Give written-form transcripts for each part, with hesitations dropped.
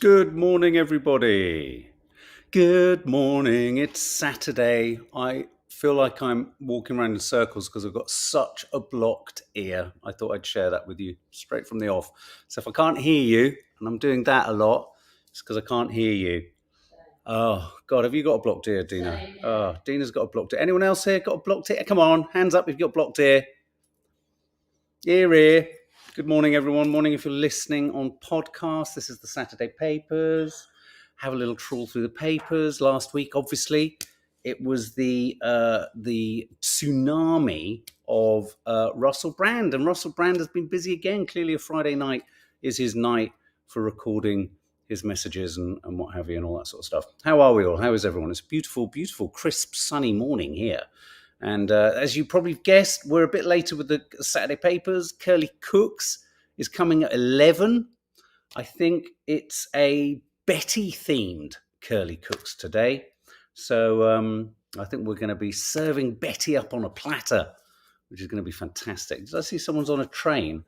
Good morning, everybody. Good morning. It's Saturday. I feel like I'm walking around in circles because I've got such a blocked ear. I thought I'd share that with you straight from the off. So if I can't hear you, and I'm doing that a lot, it's because I can't hear you. Oh, God, have you got a blocked ear, Dina? Oh, Dina's got a blocked ear. Anyone else here got a blocked ear? Come on, hands up if you've got blocked ear. Ear. Good morning, everyone. Morning if you're listening on podcast. This is the Saturday Papers. Have a little trawl through the papers. Last week, obviously, it was the tsunami of Russell Brand. And Russell Brand has been busy again. Clearly, a Friday night is his night for recording his messages and what have you and all that sort of stuff. How are we all? How is everyone? It's a beautiful, beautiful, crisp, sunny morning here. And as you probably guessed, we're a bit later with the Saturday Papers. Curly Cooks is coming at 11. I think it's a Betty-themed Curly Cooks today. So I think we're going to be serving Betty up on a platter, which is going to be fantastic. Did I see someone's on a train?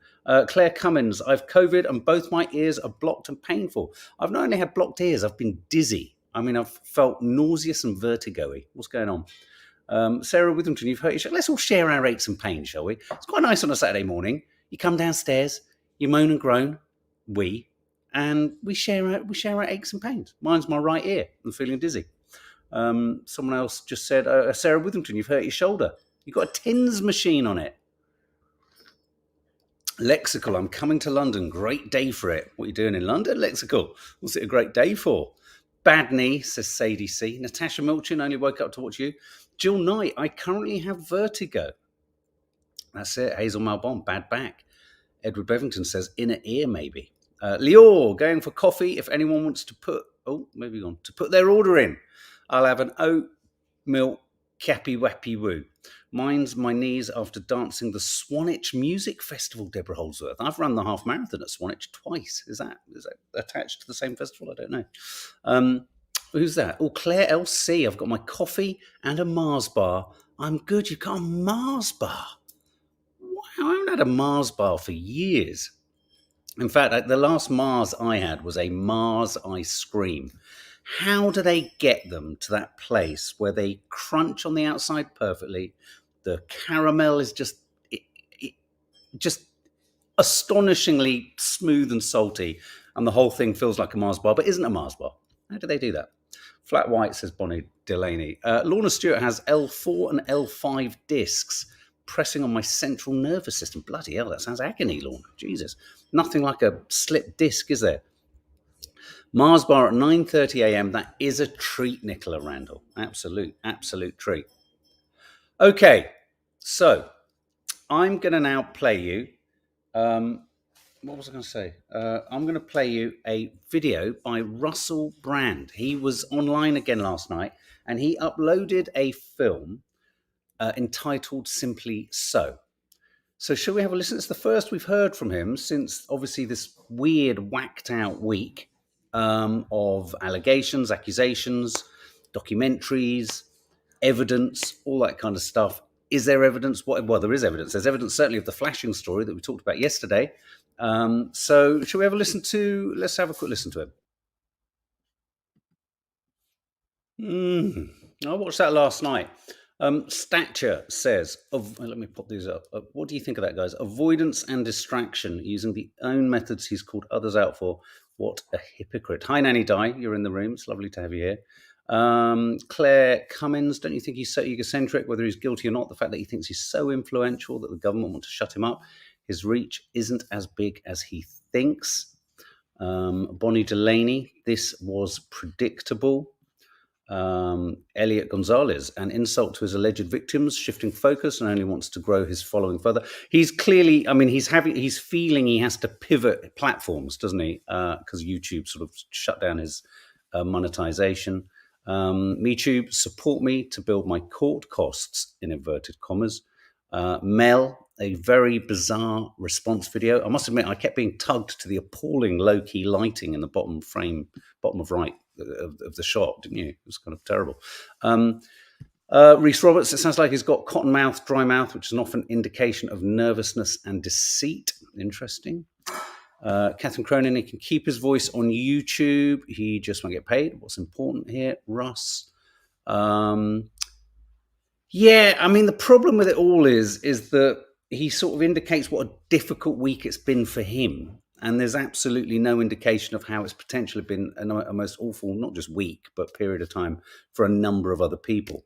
Claire Cummins, I've COVID and both my ears are blocked and painful. I've not only had blocked ears, I've been dizzy. I mean, I've felt nauseous and vertigo-y. What's going on? Sarah Withington, you've heard your show. Let's all share our aches and pains, shall we? It's quite nice on a Saturday morning. You come downstairs, you moan and groan, and we share our aches and pains. Mine's my right ear. I'm feeling dizzy. Someone else just said, Sarah Withington, you've hurt your shoulder. You've got a TINS machine on it. Lexical, I'm coming to London. Great day for it. What are you doing in London, Lexical? What's it a great day for? Bad knee, says Sadie C. Natasha Milchin, only woke up to watch you. Jill Knight, I currently have vertigo. That's it. Hazel Malbon, bad back. Edward Bevington says inner ear, maybe. Lior, going for coffee. If anyone wants to put their order in, I'll have an oat milk cappy wappy woo. Mine's my knees after dancing the Swanage Music Festival, Deborah Holdsworth. I've run the half marathon at Swanage twice. Is that attached to the same festival? I don't know. Who's that? Oh, Claire LC. I've got my coffee and a Mars bar. I'm good. You've got a Mars bar. Wow, I haven't had a Mars bar for years. In fact, the last Mars I had was a Mars ice cream. How do they get them to that place where they crunch on the outside perfectly? The caramel is just astonishingly smooth and salty, and the whole thing feels like a Mars bar, but isn't a Mars bar. How do they do that? Flat white, says Bonnie Delaney. Lorna Stewart has L4 and L5 discs pressing on my central nervous system. Bloody hell, that sounds agony, Lorna. Jesus. Nothing like a slipped disc, is there? Mars bar at 9:30 a.m. That is a treat, Nicola Randall. Absolute treat. Okay, so I'm going to now play you. What was I going to say? I'm going to play you a video by Russell Brand. He was online again last night, and he uploaded a film entitled Simply So. So shall we have a listen? It's the first we've heard from him since, obviously, this weird, whacked-out week of allegations, accusations, documentaries, evidence, all that kind of stuff. Is there evidence? Well, there is evidence. There's evidence certainly of the flashing story that we talked about yesterday. So shall we have a listen to, let's have a quick listen to him. I watched that last night. Stature says, let me pop these up. What do you think of that, guys? Avoidance and distraction using the own methods he's called others out for. What a hypocrite. Hi, Nanny Di. You're in the room. It's lovely to have you here. Claire Cummins, don't you think he's so egocentric, whether he's guilty or not? The fact that he thinks he's so influential that the government want to shut him up. His reach isn't as big as he thinks. Bonnie Delaney, this was predictable. Elliot Gonzalez, an insult to his alleged victims, shifting focus and only wants to grow his following further. He's clearly, he's feeling he has to pivot platforms, doesn't he? Because YouTube sort of shut down his monetization. MeTube, support me to build my court costs, in inverted commas. Mel, a very bizarre response video. I must admit, I kept being tugged to the appalling low-key lighting in the bottom of right of the shot, didn't you? It was kind of terrible. Reese Roberts, it sounds like he's got cotton mouth, dry mouth, which is an often indication of nervousness and deceit. Interesting. Catherine Cronin, he can keep his voice on YouTube. He just won't get paid. What's important here, Russ? Yeah, I mean, the problem with it all is that he sort of indicates what a difficult week it's been for him. And there's absolutely no indication of how it's potentially been a most awful, not just week, but period of time for a number of other people.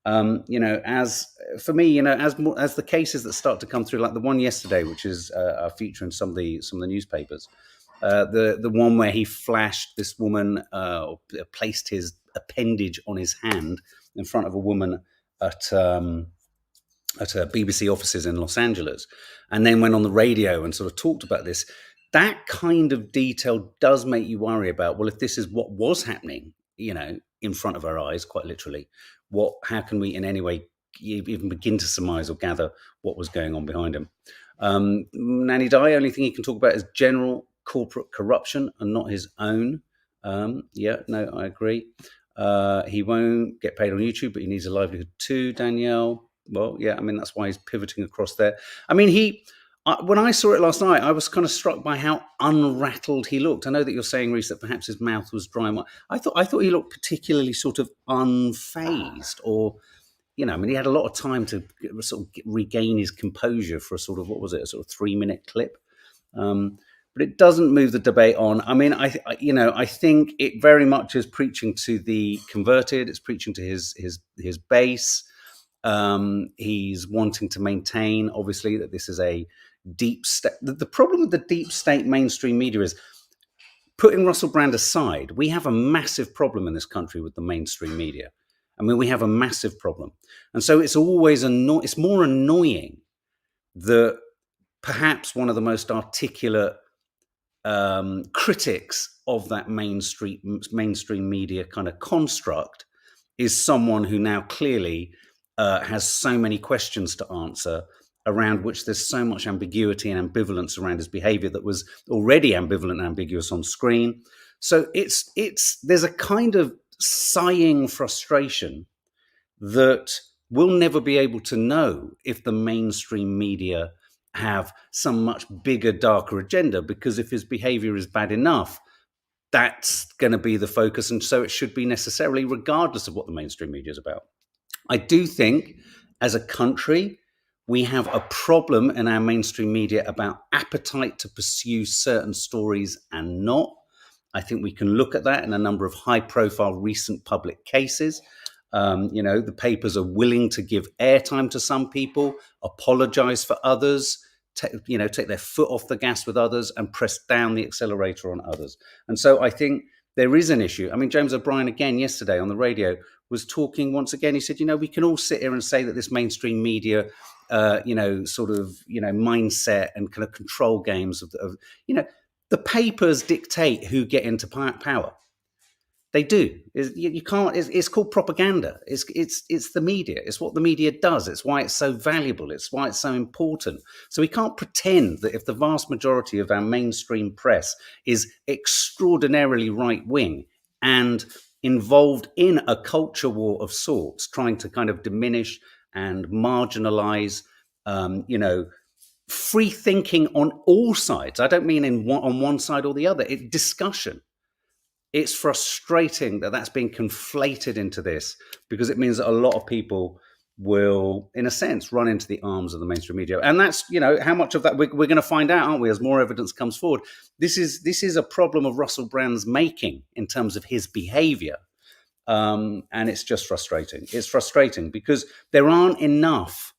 As for me, as the cases that start to come through, like the one yesterday, which is featuring some of the newspapers, the one where he flashed this woman, placed his appendage on his hand in front of a woman at BBC offices in Los Angeles, and then went on the radio and sort of talked about this. That kind of detail does make you worry about, well, if this is what was happening, in front of our eyes, quite literally, how can we in any way even begin to surmise or gather what was going on behind him? Nanny Dye, only thing he can talk about is general corporate corruption and not his own. I agree. He won't get paid on YouTube, but he needs a livelihood too, Danielle. Well, yeah, I mean, that's why he's pivoting across there. I mean, when I saw it last night, I was kind of struck by how unrattled he looked. I know that you're saying, Reece, that perhaps his mouth was dry. I thought he looked particularly sort of unfazed, or, I mean, he had a lot of time to sort of regain his composure for a sort of, a sort of 3-minute clip. But it doesn't move the debate on. I mean, I think it very much is preaching to the converted. It's preaching to his base. He's wanting to maintain, obviously, that this is a deep state. The problem with the deep state mainstream media is, putting Russell Brand aside, we have a massive problem in this country with the mainstream media. I mean, we have a massive problem. And so it's always it's more annoying that perhaps one of the most articulate critics of that mainstream media kind of construct is someone who now clearly has so many questions to answer, around which there's so much ambiguity and ambivalence around his behavior that was already ambivalent and ambiguous on screen. So there's a kind of sighing frustration that we'll never be able to know if the mainstream media have some much bigger, darker agenda, because if his behavior is bad enough, that's going to be the focus. And so it should be necessarily, regardless of what the mainstream media is about. I do think, as a country, we have a problem in our mainstream media about appetite to pursue certain stories and not. I think we can look at that in a number of high-profile recent public cases. The papers are willing to give airtime to some people, apologize for others, take their foot off the gas with others, and press down the accelerator on others. And so I think there is an issue. I mean, James O'Brien, again, yesterday on the radio, was talking once again. He said, we can all sit here and say that this mainstream media, mindset and kind of control games of the papers dictate who get into power. They do. You can't. It's called propaganda. It's the media. It's what the media does. It's why it's so valuable. It's why it's so important. So we can't pretend that if the vast majority of our mainstream press is extraordinarily right wing and involved in a culture war of sorts, trying to kind of diminish and marginalize, free thinking on all sides. I don't mean on one side or the other. Discussion. It's frustrating that that's being conflated into this, because it means that a lot of people will, in a sense, run into the arms of the mainstream media. And that's, how much of that we're going to find out, aren't we, as more evidence comes forward. This is a problem of Russell Brand's making in terms of his behavior. And it's just frustrating. It's frustrating because there aren't enough.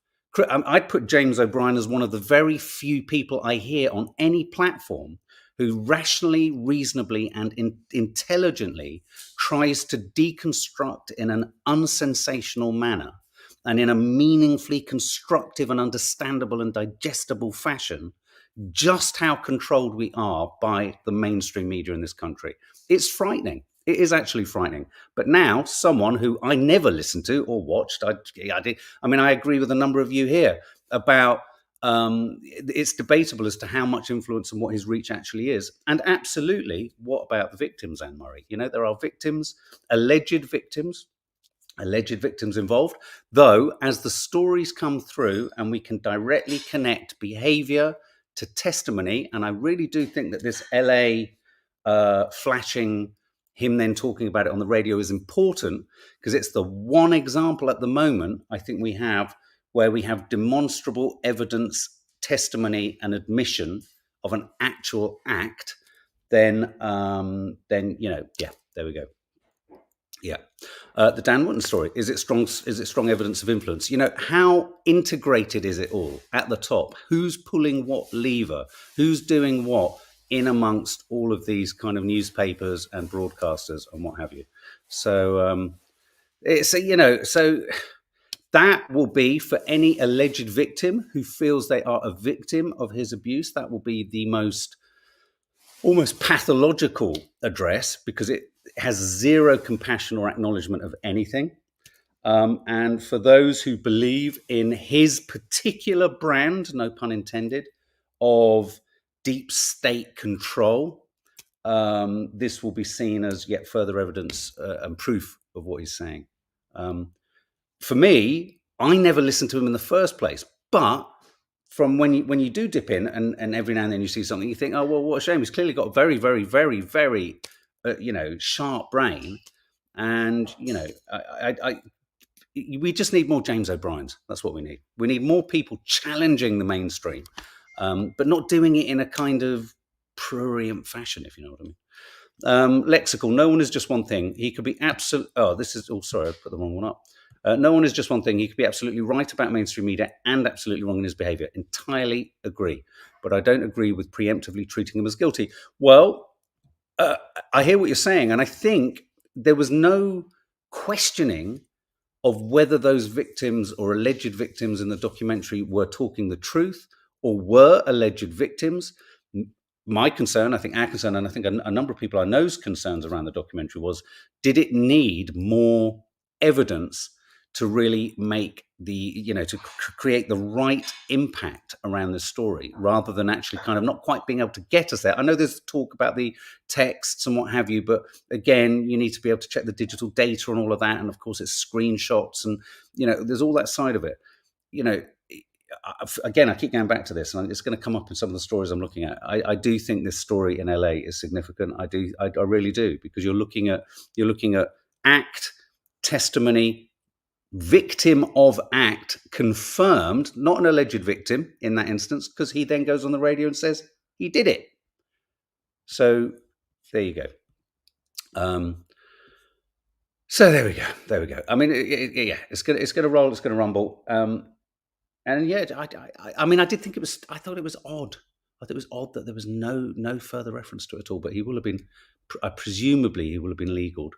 I'd put James O'Brien as one of the very few people I hear on any platform who rationally, reasonably, and intelligently tries to deconstruct in an unsensational manner and in a meaningfully constructive and understandable and digestible fashion just how controlled we are by the mainstream media in this country. It's frightening. It is actually frightening. But now, someone who I never listened to or watched, I agree with a number of you here about it's debatable as to how much influence and what his reach actually is. And absolutely, what about the victims, Anne Murray? There are victims, alleged victims involved, though as the stories come through and we can directly connect behavior to testimony. And I really do think that this LA flashing him then talking about it on the radio is important, because it's the one example at the moment I think we have where we have demonstrable evidence, testimony, and admission of an actual act. Then yeah, there we go. Yeah. The Dan Wootton story, is it strong evidence of influence? How integrated is it all at the top? Who's pulling what lever? Who's doing what in amongst all of these kind of newspapers and broadcasters and what have you? So so that will be, for any alleged victim who feels they are a victim of his abuse, that will be the most almost pathological address, because it has zero compassion or acknowledgement of anything. And for those who believe in his particular brand, no pun intended, of deep state control, this will be seen as yet further evidence and proof of what he's saying. For me, I never listened to him in the first place, but from when you do dip in and every now and then you see something, you think, oh, well, what a shame. He's clearly got a very, very, very, very, sharp brain. And, we just need more James O'Briens. That's what we need. We need more people challenging the mainstream, but not doing it in a kind of prurient fashion, if you know what I mean. Lexical, no one is just one thing. He could be absolute. Oh, this is. Oh, sorry, I put the wrong one up. No one is just one thing. He could be absolutely right about mainstream media and absolutely wrong in his behaviour. Entirely agree. But I don't agree with preemptively treating him as guilty. Well, I hear what you're saying. And I think there was no questioning of whether those victims or alleged victims in the documentary were talking the truth or were alleged victims. My concern, I think our concern, and I think a number of people I know's concerns around the documentary was, did it need more evidence to really make to create the right impact around the story, rather than actually kind of not quite being able to get us there? I know there's talk about the texts and what have you, but again, you need to be able to check the digital data and all of that. And of course, it's screenshots and, there's all that side of it. Again, I keep going back to this, and it's going to come up in some of the stories I'm looking at. I do think this story in LA is significant. I really do, because you're looking at act, testimony, victim of act confirmed, not an alleged victim in that instance, because he then goes on the radio and says he did it. So there you go. So there we go. I mean, it's going to roll, it's going to rumble. And yeah, I did think I thought it was odd. I thought it was odd that there was no further reference to it at all. But he will have been, presumably, he will have been legaled.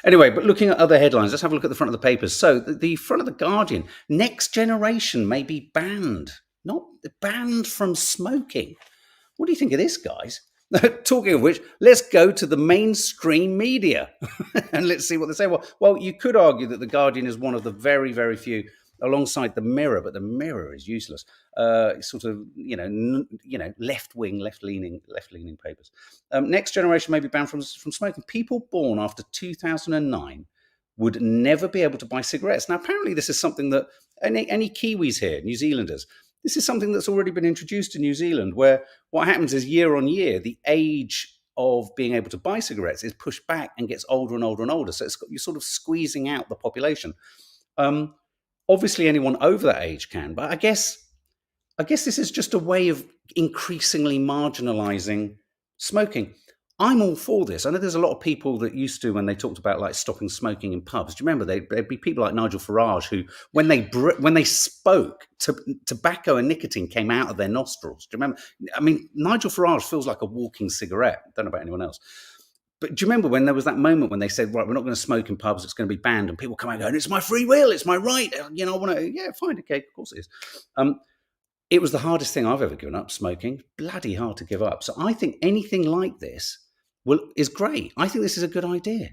Anyway, but looking at other headlines, let's have a look at the front of the papers. So the front of the Guardian: next generation may be banned, not banned from smoking. What do you think of this, guys? Talking of which, let's go to the mainstream media and let's see what they say. Well, you could argue that the Guardian is one of the very, very few, alongside the Mirror, but the Mirror is useless. Sort of, left-leaning papers. Next generation may be banned from smoking. People born after 2009 would never be able to buy cigarettes. Now, apparently, this is something that any Kiwis here, New Zealanders, this is something that's already been introduced in New Zealand, where what happens is year on year, the age of being able to buy cigarettes is pushed back and gets older and older and older. So you're sort of squeezing out the population. Obviously, anyone over that age can, but I guess this is just a way of increasingly marginalising smoking. I'm all for this. I know there's a lot of people that used to, when they talked about like stopping smoking in pubs. Do you remember there'd be people like Nigel Farage who, when they spoke, tobacco and nicotine came out of their nostrils. Do you remember? I mean, Nigel Farage feels like a walking cigarette. I don't know about anyone else. But do you remember when there was that moment when they said, right, we're not going to smoke in pubs, it's going to be banned, and people come out going, it's my free will, it's my right, I want to, yeah, fine, okay, of course it is. It was the hardest thing I've ever given up, smoking. Bloody hard to give up. So I think anything like this is great. I think this is a good idea.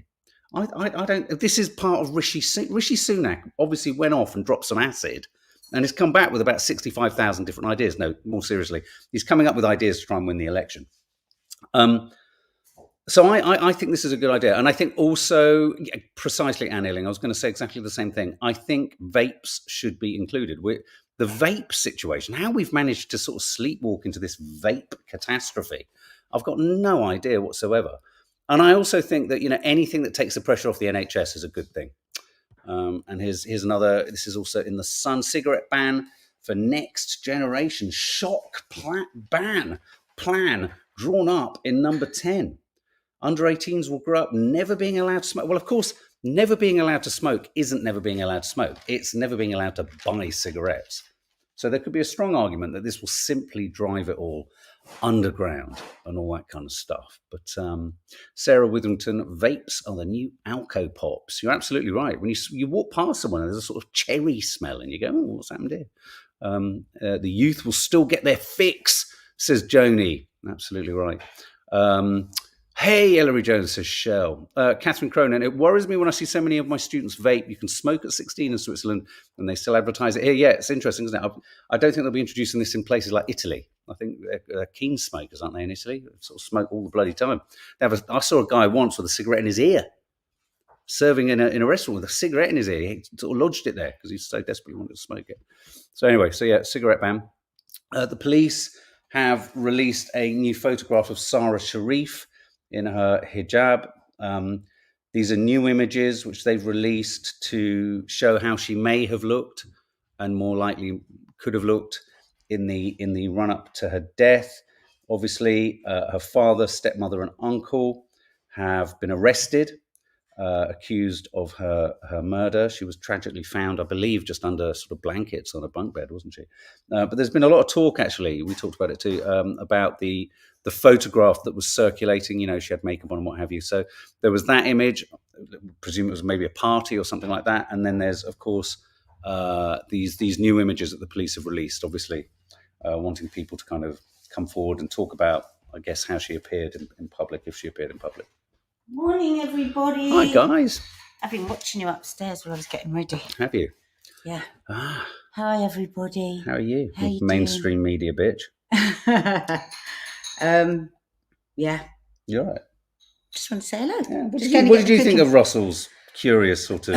I don't. This is part of Rishi Sunak. Obviously, went off and dropped some acid, and has come back with about 65,000 different ideas. No, more seriously, he's coming up with ideas to try and win the election. So I think this is a good idea. And I think also, precisely, Anne Illing, I was going to say exactly the same thing. I think vapes should be included. the vape situation, how we've managed to sort of sleepwalk into this vape catastrophe, I've got no idea whatsoever. And I also think that, anything that takes the pressure off the NHS is a good thing. And here's another, this is also in the Sun, cigarette ban for next generation. Shock ban plan drawn up in number 10. Under 18s will grow up never being allowed to smoke. Well, of course, never being allowed to smoke isn't never being allowed to smoke. It's never being allowed to buy cigarettes. So there could be a strong argument that this will simply drive it all underground and all that kind of stuff. But Sarah Witherington, vapes are the new Alco Pops. You're absolutely right. When you walk past someone and there's a sort of cherry smell and you go, oh, what's happened here? The youth will still get their fix, says Joni. Absolutely right. Hey, Ellery Jones, says Shell. Catherine Cronin, it worries me when I see so many of my students vape. You can smoke at 16 in Switzerland and they still advertise it here. Yeah, it's interesting, isn't it? I don't think they'll be introducing this in places like Italy. I think they're keen smokers, aren't they, in Italy? They sort of smoke all the bloody time. I saw a guy once with a cigarette in his ear, serving in a restaurant with a cigarette in his ear. He sort of lodged it there because he so desperately wanted to smoke it. So anyway, cigarette ban. The police have released a new photograph of Sarah Sharif in her hijab. These are new images which they've released to show how she may have looked and more likely could have looked in the run-up to her death. Obviously, her father, stepmother, and uncle have been arrested, accused of her murder. She was tragically found, I believe, just under sort of blankets on a bunk bed, wasn't she? But there's been a lot of talk, actually, we talked about it too, about the photograph that was circulating. She had makeup on and what have you. So there was that image. I presume it was maybe a party or something like that. And then there's, of course, these new images that the police have released, obviously wanting people to kind of come forward and talk about, I guess, how she appeared in public, if she appeared in public. Morning, everybody. Hi, guys. I've been watching you upstairs while I was getting ready. Have you? Yeah. Hi, everybody. How are you? How you mainstream media bitch. Yeah. You're right. Just want to say hello. Yeah. What did you think of Russell's curious sort of...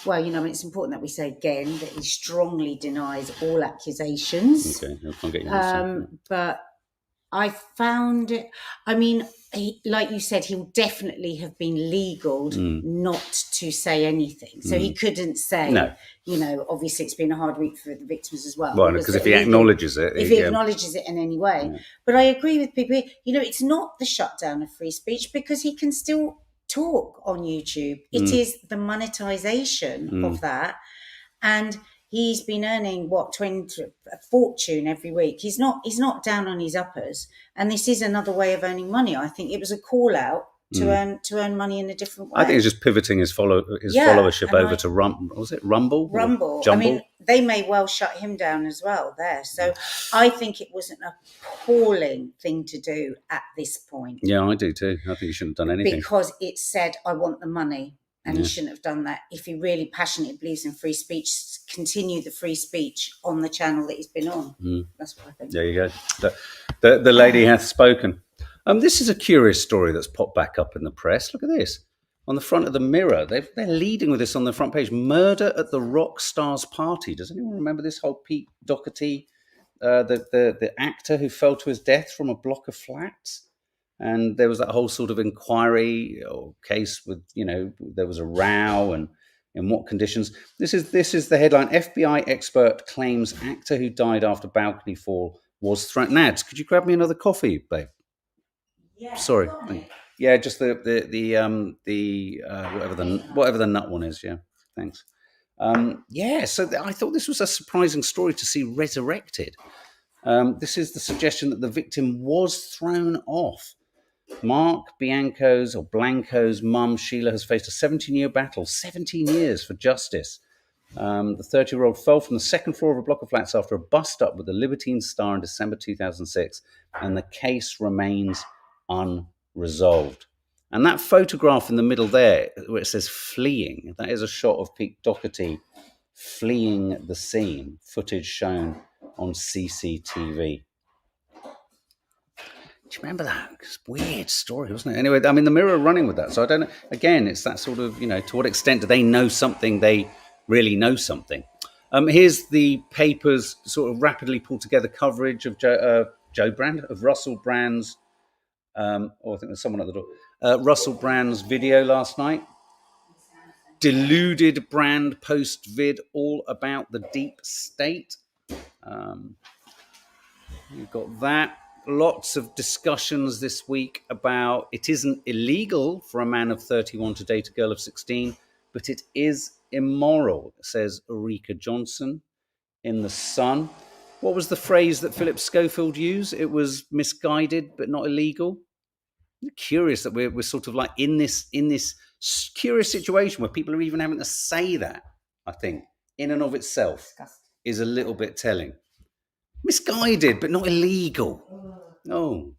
Well, it's important that we say again that he strongly denies all accusations. Okay, I can't get you but I found it, like you said, he'll definitely have been legaled not to say anything. So he couldn't say, no. Obviously it's been a hard week for the victims as well. Well, because if he acknowledges it. If he acknowledges it in any way. Yeah. But I agree with people, it's not the shutdown of free speech because he can still talk on YouTube. It is the monetization of that. And he's been earning a fortune every week. He's not down on his uppers, and this is another way of earning money. I think it was a call out to earn money in a different way. I think he's just pivoting his followership over to Rumble. Was it Rumble? Rumble. They may well shut him down as well there. So I think it was an appalling thing to do at this point. Yeah, I do too. I think he shouldn't have done anything because it said, "I want the money." And he shouldn't have done that. If he really passionately believes in free speech, continue the free speech on the channel that he's been on. That's what I think. There you go. The lady hath spoken. This is a curious story that's popped back up in the press. Look at this. On the front of the Mirror, they're leading with this on the front page. Murder at the rock stars party. Does anyone remember this whole Pete Doherty, the actor who fell to his death from a block of flats? And there was that whole sort of inquiry or case with, there was a row and in what conditions. This is the headline. FBI expert claims actor who died after balcony fall was threatened. Nads, could you grab me another coffee, babe? Yeah. Sorry. Yeah, just the whatever the nut one is. Yeah, thanks. So I thought this was a surprising story to see resurrected. This is the suggestion that the victim was thrown off. Mark Blanco's mum, Sheila, has faced a 17-year battle, 17 years for justice. The 30-year-old fell from the second floor of a block of flats after a bust-up with the Libertine Star in December 2006, and the case remains unresolved. And that photograph in the middle there, where it says fleeing, that is a shot of Pete Doherty fleeing the scene, footage shown on CCTV. Do you remember that? It's a weird story, wasn't it? Anyway, the Mirror are running with that. So I don't know. Again, it's that sort of, to what extent do they know something they really know something? Here's the paper's sort of rapidly pulled together coverage of Russell Brand's, I think there's someone at the door, Russell Brand's video last night. Deluded Brand post vid all about the deep state. You've got that. Lots of discussions this week about it isn't illegal for a man of 31 to date a girl of 16, but it is immoral, says Ulrika Johnson in The Sun. What was the phrase that Philip Schofield used? It was misguided but not illegal. I'm curious that we're sort of like in this curious situation where people are even having to say that, I think, in and of itself is a little bit telling. Misguided, but not illegal. Oh,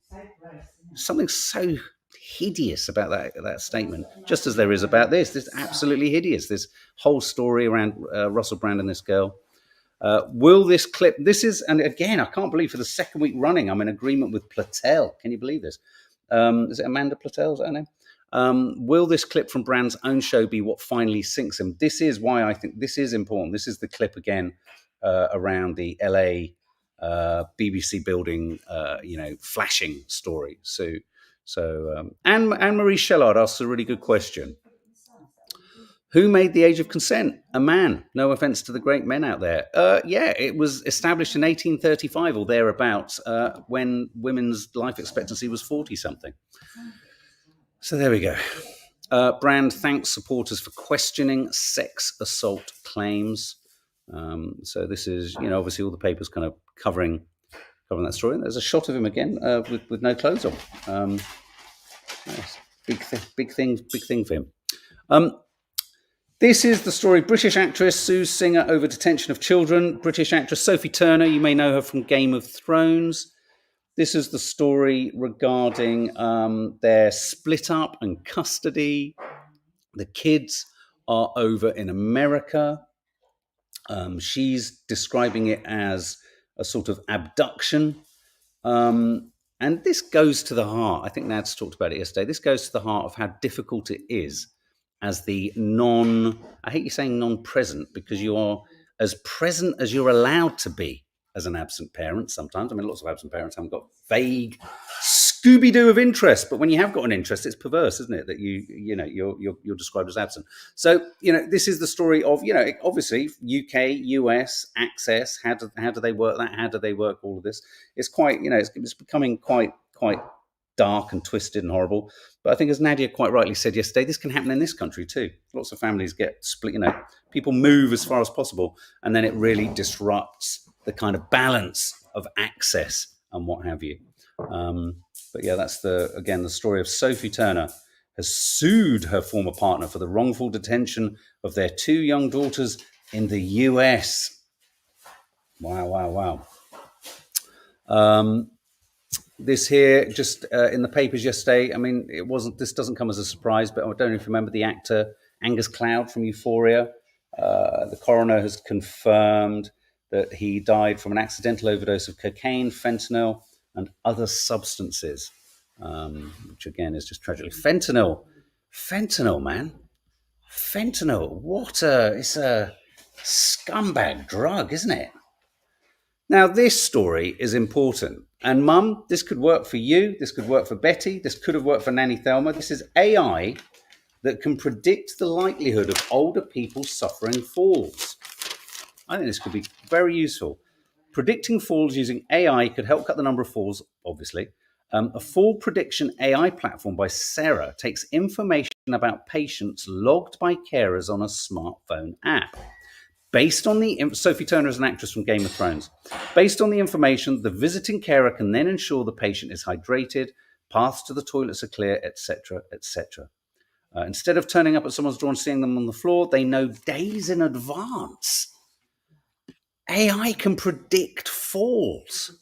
something so hideous about that statement, just as there is about this. This is absolutely hideous, this whole story around Russell Brand and this girl. Will this clip, and again, I can't believe for the second week running, I'm in agreement with Platel. Can you believe this? Is it Amanda Platel? Is that her name? Will this clip from Brand's own show be what finally sinks him? This is why I think this is important. This is the clip again around the LA BBC building, flashing story. So Anne-Marie Shellard asks a really good question. Who made the age of consent? A man. No offense to the great men out there. It was established in 1835 or thereabouts when women's life expectancy was 40-something. So there we go. Brand thanks supporters for questioning sex assault claims. So this is, obviously all the papers kind of covering that story. There's a shot of him again with no clothes on. Yes, big thing for him. This is the story. British actress sues singer over detention of children. British actress Sophie Turner, you may know her from Game of Thrones. This is the story regarding their split up and custody. The kids are over in America. She's describing it as a sort of abduction. And this goes to the heart. I think Nad's talked about it yesterday. This goes to the heart of how difficult it is as the I hate you saying non-present, because you are as present as you're allowed to be as an absent parent sometimes. I mean, lots of absent parents haven't got vague Scooby-Doo of interest, but when you have got an interest, it's perverse, isn't it? That you're described as absent. So, this is the story of, obviously UK, US, access. How do they work that? How do they work all of this? It's quite, it's becoming quite dark and twisted and horrible. But I think, as Nadia quite rightly said yesterday, this can happen in this country too. Lots of families get split, people move as far as possible, and then it really disrupts the kind of balance of access and what have you. But yeah, that's the story of Sophie Turner has sued her former partner for the wrongful detention of their two young daughters in the US. Wow. This here, just in the papers yesterday, I mean, this doesn't come as a surprise, but I don't know if you remember the actor Angus Cloud from Euphoria. The coroner has confirmed that he died from an accidental overdose of cocaine, fentanyl, and other substances, which again is just tragically. Fentanyl, man. Fentanyl, it's a scumbag drug, isn't it? Now, this story is important. And Mum, this could work for you. This could work for Betty. This could have worked for Nanny Thelma. This is AI that can predict the likelihood of older people suffering falls. I think this could be very useful. Predicting falls using AI could help cut the number of falls, obviously. A fall prediction AI platform by Sarah takes information about patients logged by carers on a smartphone app. Based on Sophie Turner is an actress from Game of Thrones. Based on the information, the visiting carer can then ensure the patient is hydrated, paths to the toilets are clear, etc., etc. Instead of turning up at someone's door and seeing them on the floor, they know days in advance. AI can predict falls.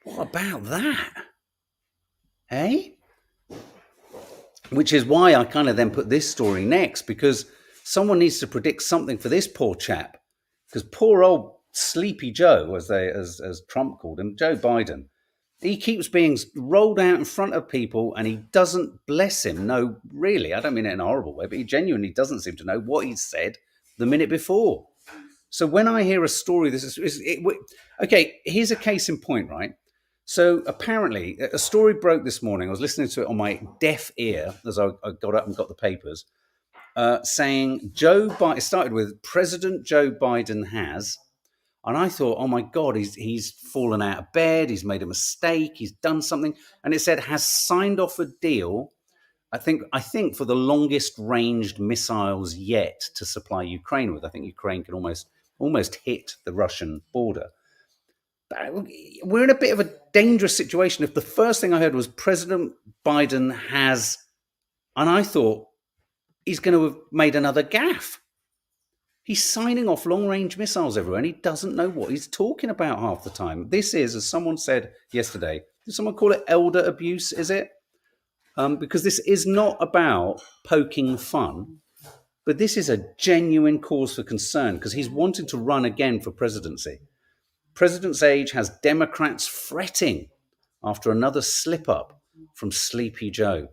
What about that? Hey? Which is why I kind of then put this story next, because someone needs to predict something for this poor chap. Because poor old Sleepy Joe, as Trump called him, Joe Biden, he keeps being rolled out in front of people and he doesn't, bless him, know, really, I don't mean it in a horrible way, but he genuinely doesn't seem to know what he's said, the minute before. So when I hear a story, okay, here's a case in point, right? So apparently a story broke this morning. I was listening to it on my deaf ear as I got up and got the papers, saying it started with President Joe Biden has, and I thought, oh my God, he's fallen out of bed, he's made a mistake, he's done something. And it said has signed off a deal, I think for the longest ranged missiles yet to supply Ukraine with. I think Ukraine can almost hit the Russian border. But we're in a bit of a dangerous situation if the first thing I heard was President Biden has, and I thought he's going to have made another gaffe. He's signing off long-range missiles everywhere, and he doesn't know what he's talking about half the time. This is, as someone said yesterday, did someone call it elder abuse, is it? Because this is not about poking fun, but this is a genuine cause for concern because he's wanting to run again for presidency. President's age has Democrats fretting after another slip-up from Sleepy Joe.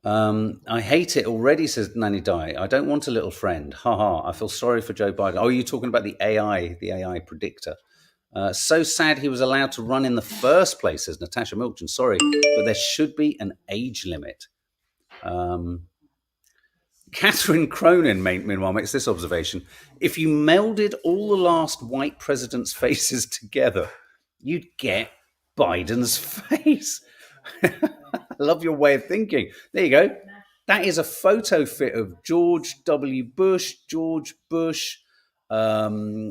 I hate it already, says Nanny Di. I don't want a little friend. Ha ha. I feel sorry for Joe Biden. Oh, you're talking about the AI predictor. So sad he was allowed to run in the first place, says Natasha Milton. Sorry, but there should be an age limit. Catherine Cronin, meanwhile, makes this observation. If you melded all the last white presidents' faces together, you'd get Biden's face. I love your way of thinking. There you go. That is a photo fit of George W. Bush, George Bush, Reagan,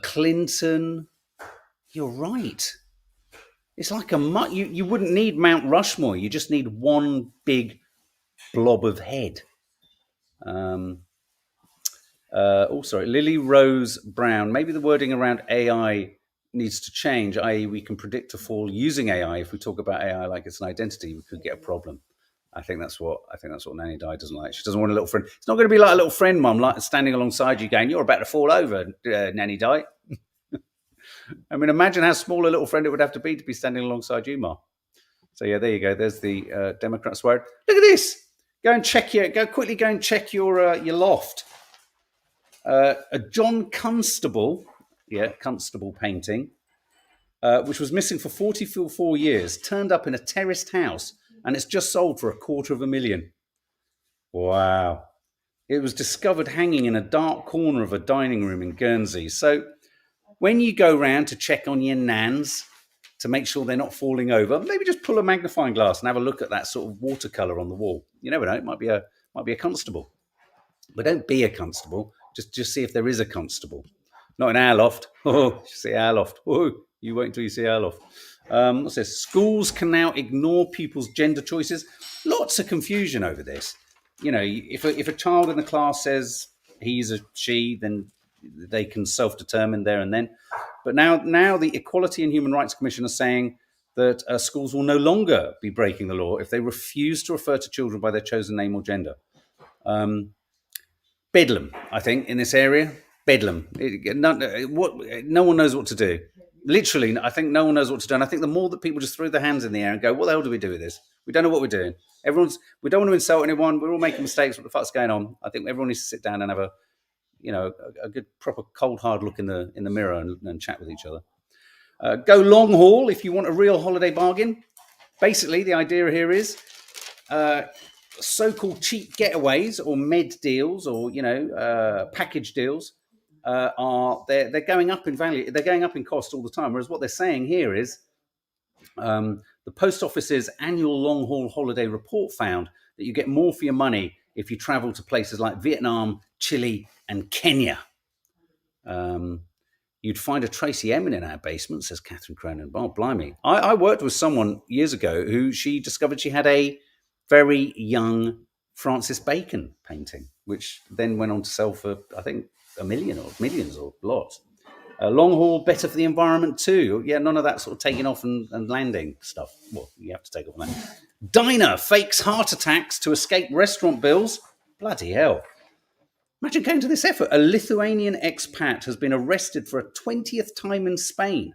Clinton. You're right. It's like you wouldn't need Mount Rushmore. You just need one big blob of head. Sorry, Lily Rose Brown. Maybe the wording around AI needs to change, i.e. we can predict a fall using AI. If we talk about AI like it's an identity, we could get a problem. I think that's what Nanny Di doesn't like. She doesn't want a little friend. It's not going to be like a little friend, Mum, like standing alongside you going, you're about to fall over, Nanny Di. I mean, imagine how small a little friend it would have to be standing alongside you, Ma. So yeah, there you go. There's the Democrats' word. Look at this. Go quickly and check your loft. A John Constable painting, which was missing for 44 years, turned up in a terraced house, and it's just sold for $250,000. Wow. It was discovered hanging in a dark corner of a dining room in Guernsey. So when you go round to check on your nans to make sure they're not falling over, maybe just pull a magnifying glass and have a look at that sort of watercolour on the wall. You never know, it might be a constable. But don't be a constable. Just see if there is a constable. Not in our loft. Oh, see our loft. Oh, you wait until you see our loft. What's this? Schools can now ignore pupils' gender choices. Lots of confusion over this. You know, if a child in the class says he's a she, then they can self-determine there and then. But now the Equality and Human Rights Commission are saying that schools will no longer be breaking the law if they refuse to refer to children by their chosen name or gender. Bedlam, I think, in this area. Bedlam. No one knows what to do. Literally, I think no one knows what to do. And I think the more that people just throw their hands in the air and go, what the hell do we do with this? We don't know what we're doing. We don't want to insult anyone. We're all making mistakes. What the fuck's going on? I think everyone needs to sit down and have a good, proper, cold, hard look in the mirror and chat with each other. Go long haul if you want a real holiday bargain. Basically, the idea here is so-called cheap getaways or med deals or package deals they're going up in value. They're going up in cost all the time. Whereas what they're saying here is the Post Office's annual long haul holiday report found that you get more for your money if you travel to places like Vietnam, Chile, and Kenya. You'd find a Tracy Emin in our basement, says Catherine Cronin. Oh, blimey. I worked with someone years ago who she discovered she had a very young Francis Bacon painting, which then went on to sell for, I think, $1 million or millions or lots. Long haul, better for the environment too. Yeah, none of that sort of taking off and landing stuff. Well, you have to take off on that. Diner fakes heart attacks to escape restaurant bills. Bloody hell. Imagine going to this effort. A Lithuanian expat has been arrested for a 20th time in Spain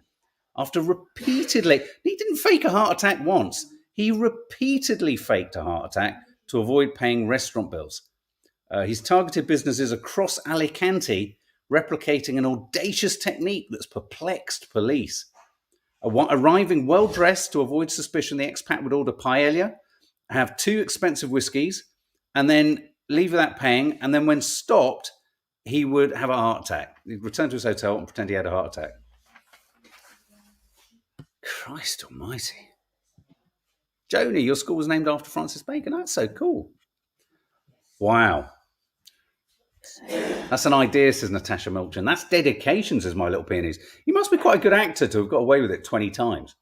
after repeatedly... He didn't fake a heart attack once. He repeatedly faked a heart attack to avoid paying restaurant bills. He's targeted businesses across Alicante, replicating an audacious technique that's perplexed police. Arriving well-dressed to avoid suspicion, the expat would order paella, have 2 expensive whiskies, and then leave without paying. And then when stopped, he would have a heart attack. He'd return to his hotel and pretend he had a heart attack. Christ almighty. Joni, your school was named after Francis Bacon. That's so cool. Wow. That's an idea, says Natasha Milchin. That's dedication, says My Little Peonies. You must be quite a good actor to have got away with it 20 times.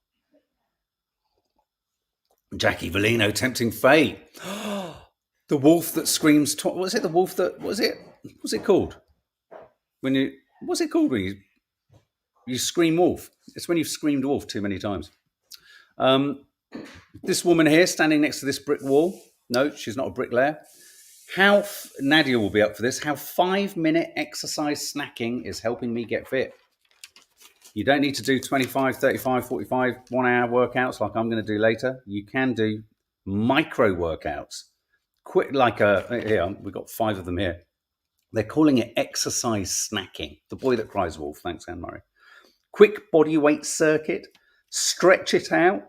Jackie Valino, tempting fate. The wolf that screams. Was it the wolf that? Was it? What's it called? What's it called when you scream wolf? It's when you've screamed wolf too many times. This woman here, standing next to this brick wall. No, she's not a bricklayer. Nadia will be up for this. How 5-minute exercise snacking is helping me get fit. You don't need to do 25, 35, 45, 1 hour workouts like I'm going to do later. You can do micro workouts. Here, we've got 5 of them here. They're calling it exercise snacking. The boy that cries wolf. Thanks, Anne Murray. Quick body weight circuit. Stretch it out.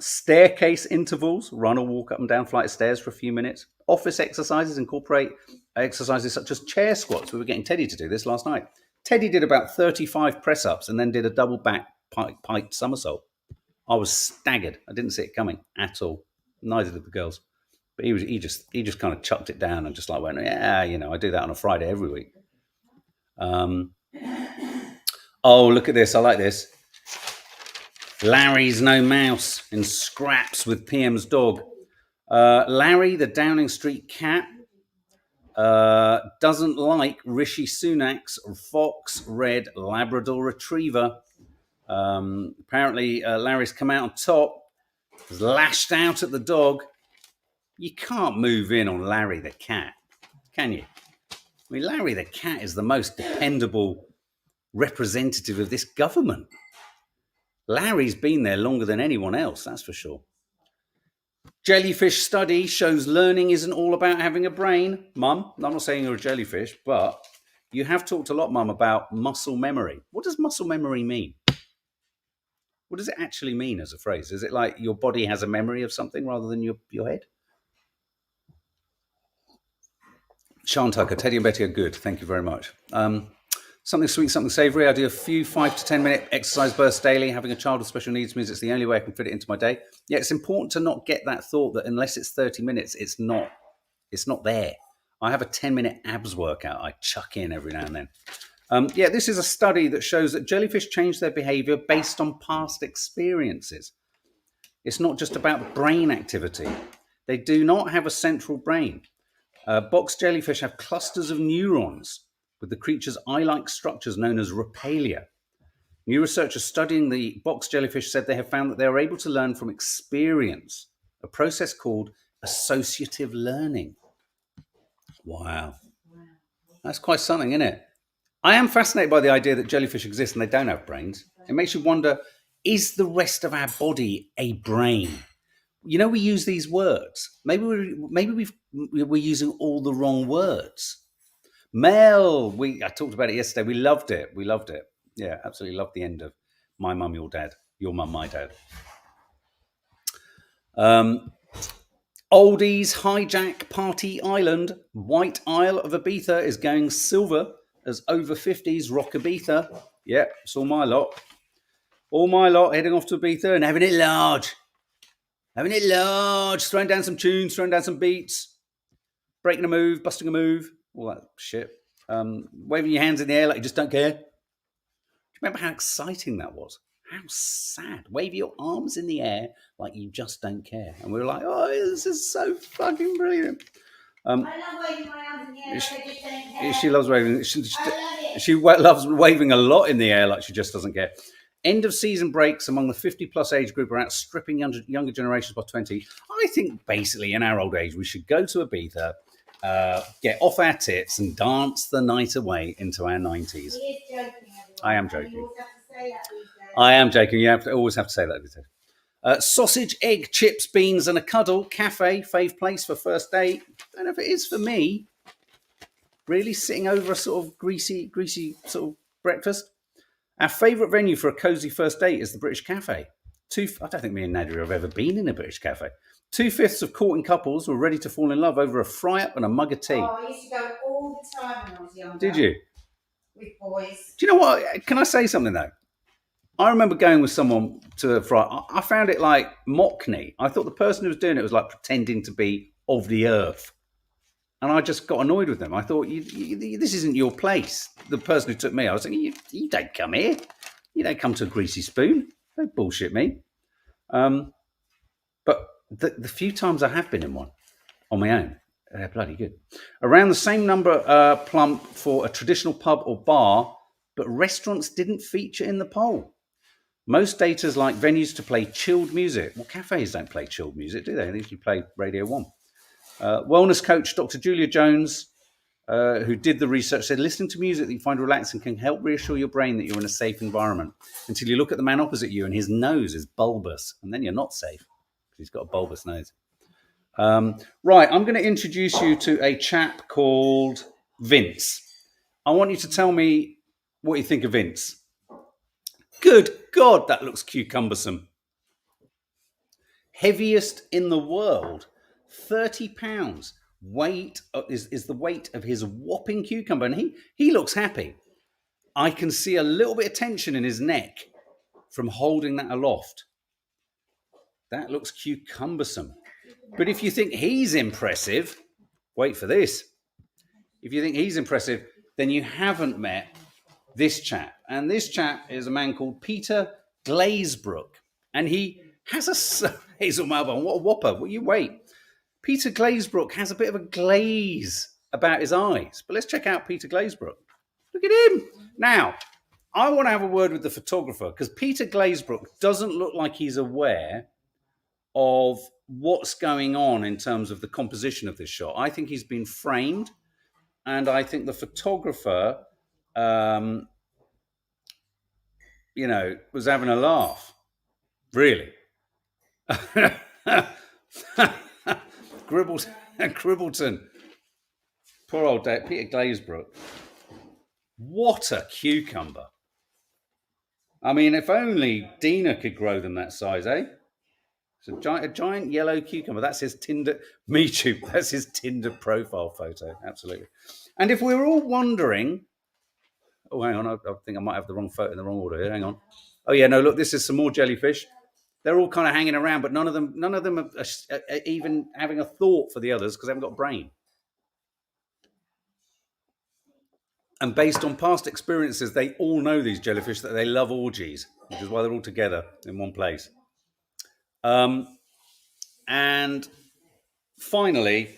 Staircase intervals. Run or walk up and down flight of stairs for a few minutes. Office exercises. Incorporate exercises such as chair squats. We were getting Teddy to do this last night. Teddy did about 35 press-ups and then did a double back pike somersault. I was staggered. I didn't see it coming at all. Neither did the girls. But he just kind of chucked it down and just like went, yeah, I do that on a Friday every week. Oh, look at this. I like this. Larry's no mouse in scraps with PM's dog. Larry, the Downing Street cat, doesn't like Rishi Sunak's fox red Labrador retriever. Apparently, Larry's come out on top, has lashed out at the dog. You can't move in on Larry the cat, can you? I mean, Larry the cat is the most dependable representative of this government. Larry's been there longer than anyone else, that's for sure. Jellyfish study shows learning isn't all about having a brain. Mum, I'm not saying you're a jellyfish, but you have talked a lot, Mum, about muscle memory. What does muscle memory mean? What does it actually mean as a phrase? Is it like your body has a memory of something rather than your head? Sean Tucker, Teddy and Betty are good. Thank you very much. Something sweet, something savoury. I do a few 5 to 10 minute exercise bursts daily. Having a child with special needs means it's the only way I can fit it into my day. Yeah, it's important to not get that thought that unless it's 30 minutes, it's not there. I have a 10-minute abs workout I chuck in every now and then. This is a study that shows that jellyfish change their behaviour based on past experiences. It's not just about brain activity. They do not have a central brain. Box jellyfish have clusters of neurons with the creature's eye-like structures known as raphaelia. New researchers studying the box jellyfish said they have found that they are able to learn from experience, a process called associative learning. Wow. That's quite something, isn't it? I am fascinated by the idea that jellyfish exist and they don't have brains. It makes you wonder, is the rest of our body a brain? We use these words. Maybe we're using all the wrong words. Mel, I talked about it yesterday. We loved it. Yeah, absolutely loved the end of My Mum, Your Dad. Your Mum, My Dad. Oldies hijack party island. White Isle of Ibiza is going silver as over 50s rock Ibiza. Yeah, it's all my lot. All my lot heading off to Ibiza and having it large. Throwing down some tunes, throwing down some beats, breaking a move, busting a move, all that shit. Waving your hands in the air like you just don't care. Do you remember how exciting that was? How sad. Wave your arms in the air like you just don't care. And we were like, oh, this is so fucking brilliant. I love waving my arms in the air like I just don't care. She loves waving. She loves waving a lot in the air like she just doesn't care. End of season breaks among the 50-plus age group are outstripping younger generations by 20. I think basically in our old age, we should go to Ibiza, get off our tits and dance the night away into our 90s. He is joking, everyone. I am joking. You always have to say that these days. I am joking. You always have to say that these days. Sausage, egg, chips, beans, and a cuddle. Cafe, fave place for first date. Don't know if it is for me. Really sitting over a sort of greasy sort of breakfast. Our favourite venue for a cosy first date is the British Cafe. I don't think me and Nadia have ever been in a British Cafe. 2/5 of courting couples were ready to fall in love over a fry-up and a mug of tea. Oh, I used to go all the time when I was younger. Did you? With boys. Do you know what? Can I say something, though? I remember going with someone to a fry. I found it like mockney. I thought the person who was doing it was like pretending to be of the earth. And I just got annoyed with them. I thought, this isn't your place. The person who took me, I was thinking, you don't come here. You don't come to a greasy spoon. Don't bullshit me. But the few times I have been in one on my own, they're bloody good. Around the same number plump for a traditional pub or bar, but restaurants didn't feature in the poll. Most daters like venues to play chilled music. Well, cafes don't play chilled music, do they? They usually play Radio 1. Wellness coach Dr. Julia Jones, who did the research, said listening to music that you find relaxing can help reassure your brain that you're in a safe environment until you look at the man opposite you and his nose is bulbous, and then you're not safe because he's got a bulbous nose. Right, I'm going to introduce you to a chap called Vince. I want you to tell me what you think of Vince. Good God, that looks cucumbersome. Heaviest in the world. 30 pounds weight is the weight of his whopping cucumber, and he looks happy. I can see a little bit of tension in his neck from holding that aloft. That looks cucumbersome. But if you think he's impressive, wait for this. If you think he's impressive, then you haven't met this chap. And this chap is a man called Peter Glazebrook, and he has a Hazel Malbon. What a whopper! Will you wait? Peter Glazebrook has a bit of a glaze about his eyes. But let's check out Peter Glazebrook. Look at him. Now, I want to have a word with the photographer because Peter Glazebrook doesn't look like he's aware of what's going on in terms of the composition of this shot. I think he's been framed, and I think the photographer, was having a laugh. Really. Gribbleton. Poor old Peter Glazebrook. What a cucumber. I mean, if only Dina could grow them that size, eh? It's a giant yellow cucumber. That's his Tinder, me too. That's his Tinder profile photo. Absolutely. And if we were all wondering, oh, hang on, I think I might have the wrong photo in the wrong order here. Hang on. Oh yeah, no, look, this is some more jellyfish. They're all kind of hanging around, but none of them are even having a thought for the others because they haven't got a brain. And based on past experiences, they all know, these jellyfish, that they love orgies, which is why they're all together in one place. And finally,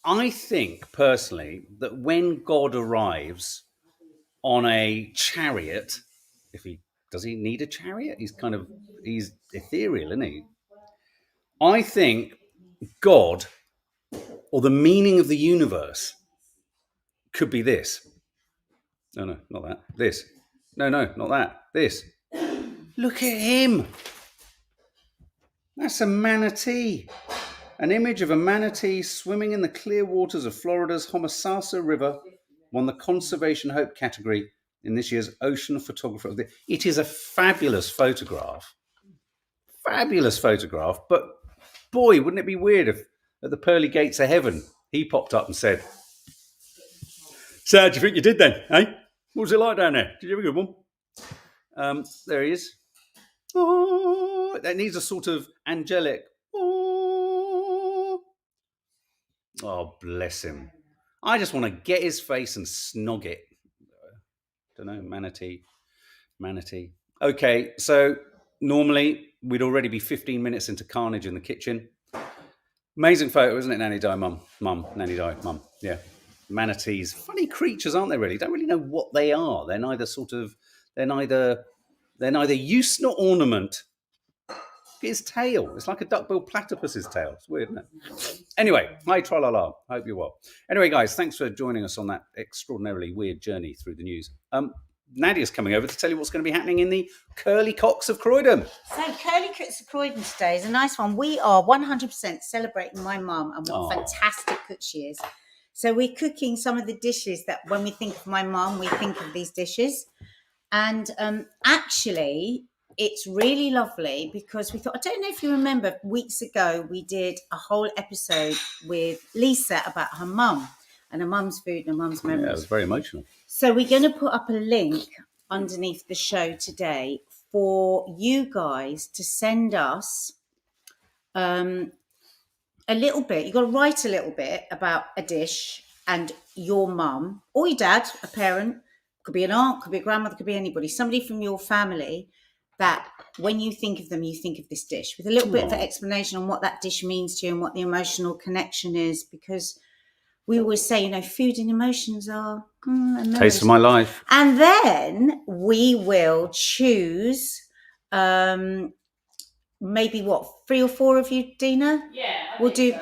I think personally that when God arrives on a chariot, does he need a chariot? He's ethereal, isn't he? I think God, or the meaning of the universe, could be this. No, not that. This. No, not that. This. Look at him. That's a manatee. An image of a manatee swimming in the clear waters of Florida's Homosassa River won the Conservation Hope category in this year's Ocean Photographer of the... It is a fabulous photograph. Fabulous photograph. But boy, wouldn't it be weird if at the pearly gates of heaven he popped up and said, "So how do you think you did then, eh? What was it like down there? Did you have a good one?" There he is. Oh, that needs a sort of angelic. Oh, bless him. I just want to get his face and snog it. Don't know, manatee. Okay, so normally we'd already be 15 minutes into carnage in the kitchen. Amazing photo, isn't it? Nanny die, mum. Nanny die, mum. Yeah. Manatees. Funny creatures, aren't they, really? Don't really know what they are. They're neither use nor ornament. His tail. It's like a duck-billed platypus's tail. It's weird, isn't it? Anyway, hi, tra-la-la. Hope you're well. Anyway, guys, thanks for joining us on that extraordinarily weird journey through the news. Nadia's coming over to tell you what's going to be happening in the Curly Cocks of Croydon. So Curly Cooks of Croydon today is a nice one. We are 100% celebrating my mum and what a fantastic cook she is. So we're cooking some of the dishes that when we think of my mum, we think of these dishes. And actually, it's really lovely because we thought, I don't know if you remember, weeks ago, we did a whole episode with Lisa about her mum and her mum's food and her mum's memories. Yeah, it was very emotional. So we're going to put up a link underneath the show today for you guys to send us a little bit. You've got to write a little bit about a dish and your mum or your dad, a parent, could be an aunt, could be a grandmother, could be anybody, somebody from your family that when you think of them, you think of this dish with a little bit of an explanation on what that dish means to you and what the emotional connection is, because we always say, you know, food and emotions are taste of my life. And then we will choose maybe 3 or 4 of you, Dina? Yeah, We'll do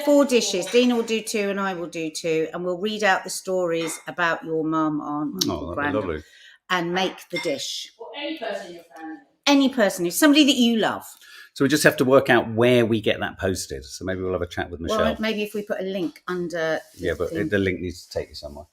4 dishes. Dina will do 2 and I will do 2, and we'll read out the stories about your mum, aunt, uncle, granddad, and make the dish. Or any person in your family. Any person, somebody that you love. So we just have to work out where we get that posted. So maybe we'll have a chat with Michelle. Well, maybe if we put a link under. But the link needs to take you somewhere.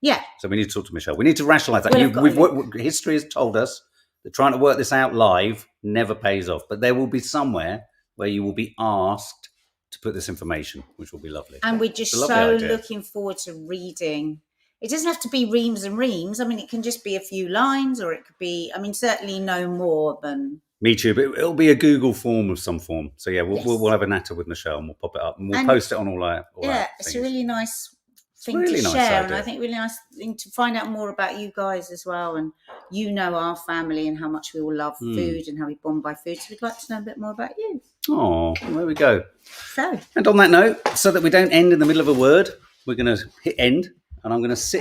Yeah. So we need to talk to Michelle. We need to rationalise that. History has told us that trying to work this out live never pays off. But there will be somewhere where you will be asked to put this information, which will be lovely. And we're just so looking forward to reading. It doesn't have to be reams and reams. I mean, it can just be a few lines, or it could be, certainly no more than... Me too, but it'll be a Google form of some form. So yeah, we'll have a natter with Michelle and we'll pop it up and we'll post it on all our it's a really nice thing to share, and I think really nice thing to find out more about you guys as well, and our family and how much we all love food and how we bond by food. So we'd like to know a bit more about you. Oh, there we go. So, and on that note, so that we don't end in the middle of a word, we're going to hit end, and I'm going to sit